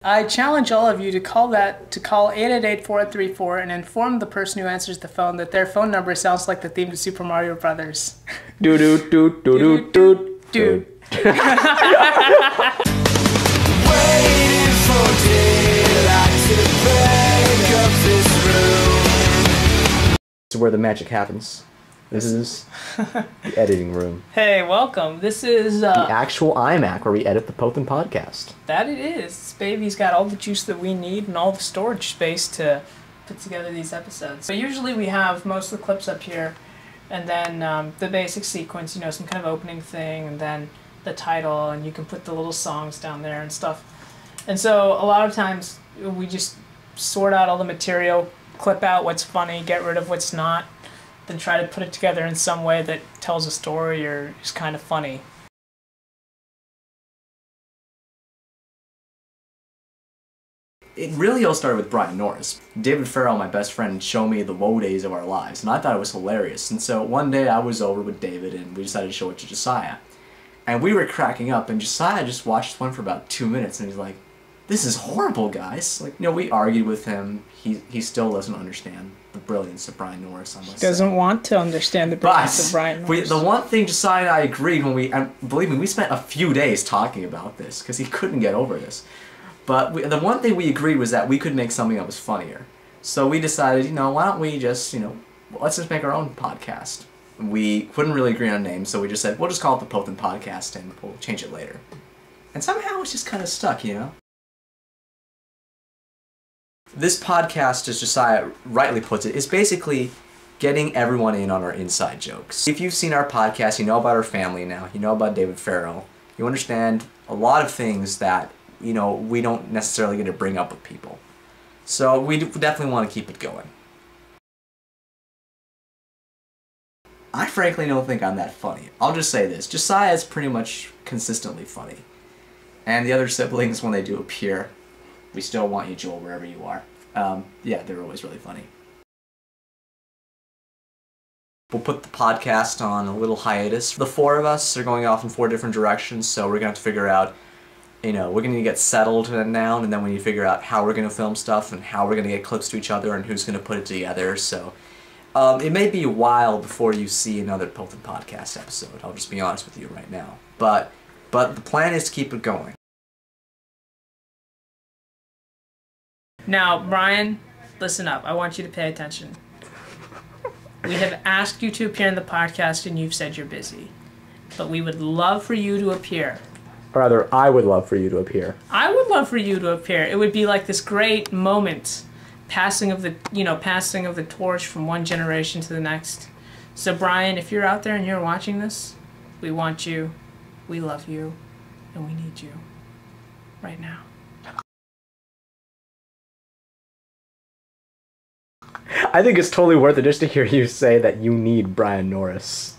I challenge all of you to call 888-4834 and inform the person who answers the phone that their phone number sounds like the theme to Super Mario Brothers. Do do do do do do do. Waiting for daylight to break up this room. This is where the magic happens. This is the editing room. Hey, welcome. This is The actual iMac where we edit the Pothen Podcast. That it is. This baby's got all the juice that we need and all the storage space to put together these episodes. So usually we have most of the clips up here, and then the basic sequence, you know, some kind of opening thing, and then the title, and you can put the little songs down there and stuff. And so a lot of times we just sort out all the material, clip out what's funny, get rid of what's not, then try to put it together in some way that tells a story or is kind of funny. It really all started with Brian Norris. David Farrell, my best friend, showed me the woe days of our lives, and I thought it was hilarious. And so one day I was over with David, and we decided to show it to Josiah. And we were cracking up, and Josiah just watched one for about 2 minutes, and he's like, "This is horrible, guys." Like, you know, we argued with him. He still doesn't understand the brilliance of Brian Norris, I must say. Doesn't want to understand the brilliance of Brian Norris. The one thing Josiah and I agreed when and believe me, we spent a few days talking about this, because he couldn't get over this. But the one thing we agreed was that we could make something that was funnier. So we decided, you know, why don't we just, you know, let's just make our own podcast. We couldn't really agree on a name, so we just said, we'll just call it the Pothen Podcast, and we'll change it later. And somehow it's just kind of stuck, you know? This podcast, as Josiah rightly puts it, is basically getting everyone in on our inside jokes. If you've seen our podcast, you know about our family now, you know about David Farrell, you understand a lot of things that, you know, we don't necessarily get to bring up with people. So we definitely want to keep it going. I frankly don't think I'm that funny. I'll just say this, Josiah is pretty much consistently funny. And the other siblings, when they do appear, we still want you, Joel, wherever you are. Yeah, they're always really funny. We'll put the podcast on a little hiatus. The four of us are going off in 4 different directions, so we're going to have to figure out, you know, we're going to get settled down, and then we need to figure out how we're going to film stuff and how we're going to get clips to each other and who's going to put it together. So it may be a while before you see another Pothen Podcast episode. I'll just be honest with you right now. But the plan is to keep it going. Now, Brian, listen up. I want you to pay attention. We have asked you to appear in the podcast, and you've said you're busy. But we would love for you to appear. Or rather, I would love for you to appear. I would love for you to appear. It would be like this great moment, passing of the torch from one generation to the next. So, Brian, if you're out there and you're watching this, we want you, we love you, and we need you right now. I think it's totally worth it just to hear you say that you need Brian Norris.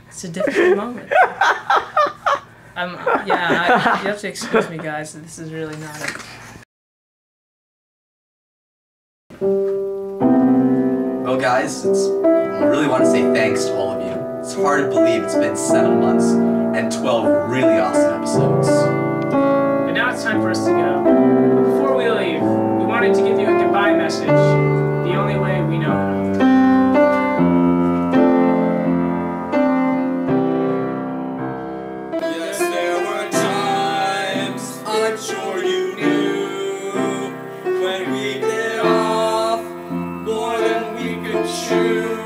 It's a difficult moment. You have to excuse me, guys. This is really not it. Well, guys, I really want to say thanks to all of you. It's hard to believe it's been 7 months and 12 really awesome episodes. But now it's time for us to go. Before we leave, we wanted to give you a goodbye message, the only way we know how. Yes, there were times, I'm sure you knew, when we bit off more than we could chew.